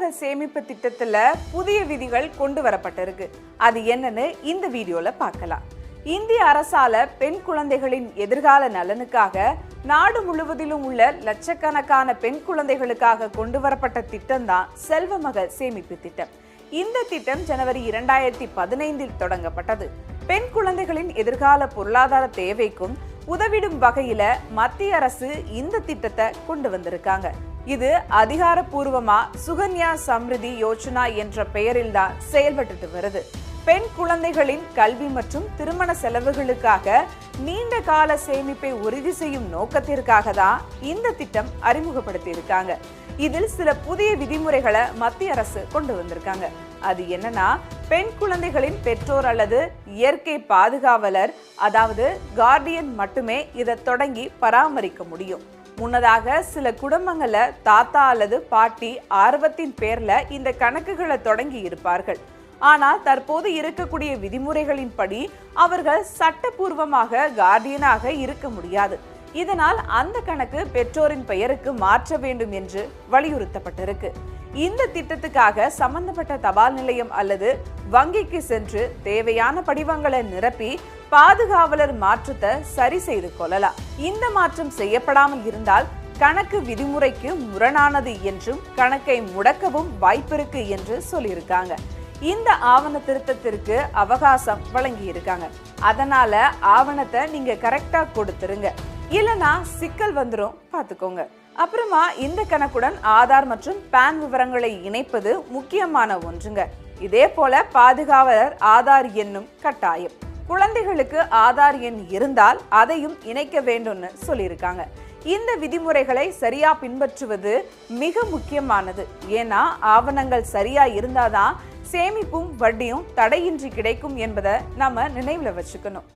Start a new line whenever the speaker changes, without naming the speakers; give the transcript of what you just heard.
மகள் சேமிப்பு திட்டத்துல புதிய விதிகள் கொண்டு வரப்பட்டிருக்கு. அது என்னன்னு இந்த வீடியோல பார்க்கலாம். இந்திய அரசால பெண் குழந்தைகளின் எதிர்கால நலனுக்காக நாடு முழுவதிலும் உள்ள லட்சக்கணக்கான பெண் குழந்தைகளுக்காக கொண்டு வரப்பட்ட திட்டம் தான் செல்வ மகள் சேமிப்பு திட்டம். இந்த திட்டம் ஜனவரி 2015 தொடங்கப்பட்டது. பெண் குழந்தைகளின் எதிர்கால பொருளாதார தேவைக்கும் உதவிடும் வகையில மத்திய அரசு இந்த திட்டத்தை கொண்டு வந்திருக்காங்க. இது அதிகாரப்பூர்வமா சுகன்யா சம்ரிதி யோஜனா என்ற பெயரில் தான் செயல்பட்டு வருது. பெண் குழந்தைகளின் கல்வி மற்றும் திருமண செலவுகளுக்காக நீண்ட கால சேமிப்பை உறுதி செய்யும் நோக்கத்திற்காக தான் இந்த திட்டம் அறிமுகப்படுத்தி இருக்காங்க. இதில் சில புதிய விதிமுறைகளை மத்திய அரசு கொண்டு வந்திருக்காங்க. அது என்னன்னா, பெண் குழந்தைகளின் பெற்றோர் அல்லது இயற்கை பாதுகாவலர், அதாவது கார்டியன் மட்டுமே இதை தொடங்கி பராமரிக்க முடியும். முன்னதாக சில குடும்பங்கள்ல தாத்தா அல்லது பாட்டி ஆர்வத்தின் பேர்ல இந்த கணக்குகளை தொடங்கி இருப்பார்கள். ஆனால் தற்போது இருக்கக்கூடிய விதிமுறைகளின்படி அவர்கள் சட்டப்பூர்வமாக கார்டியனாக இருக்க முடியாது. இதனால் அந்த கணக்கு பெற்றோரின் பெயருக்கு மாற்ற வேண்டும் என்று வலியுறுத்தப்பட்டிருக்கு. இந்த திட்டத்துக்காக சம்பந்தப்பட்ட தபால் நிலையம் அல்லது வங்கிக்கு சென்று தேவையான படிவங்களை நிரப்பி பாதுகாவலர் மாற்றத்தை சரி செய்து கொள்ளலாம். இந்த மாற்றம் செய்யப்படாமல் இருந்தால் கணக்கு விதிமுறைக்கு முரணானது என்றும் கணக்கை முடக்கவும் வாய்ப்பிருக்கு என்று சொல்லியிருக்காங்க. இந்த ஆவண திருத்தத்திற்கு அவகாசம் வழங்கி இருக்காங்க. அதனால ஆவணத்தை நீங்க கரெக்டா கொடுத்துருங்க, இல்லனா சிக்கல் வந்துரும், பாத்துக்கோங்க. அப்புறமா இந்த கணக்குடன் ஆதார் மற்றும் பான் விவரங்களை இணைப்பது முக்கியமான ஒன்றுங்க. இதே போல பாதுகாவலர் ஆதார் எண்ணும் கட்டாயம். குழந்தைகளுக்கு ஆதார் எண் இருந்தால் அதையும் இணைக்க வேண்டும்னு சொல்லியிருக்காங்க. இந்த விதிமுறைகளை சரியா பின்பற்றுவது மிக முக்கியமானது. ஏன்னா ஆவணங்கள் சரியா இருந்தாதான் சேமிப்பும் வட்டியும் தடையின்றி கிடைக்கும் என்பதை நம்ம நினைவுல வச்சுக்கணும்.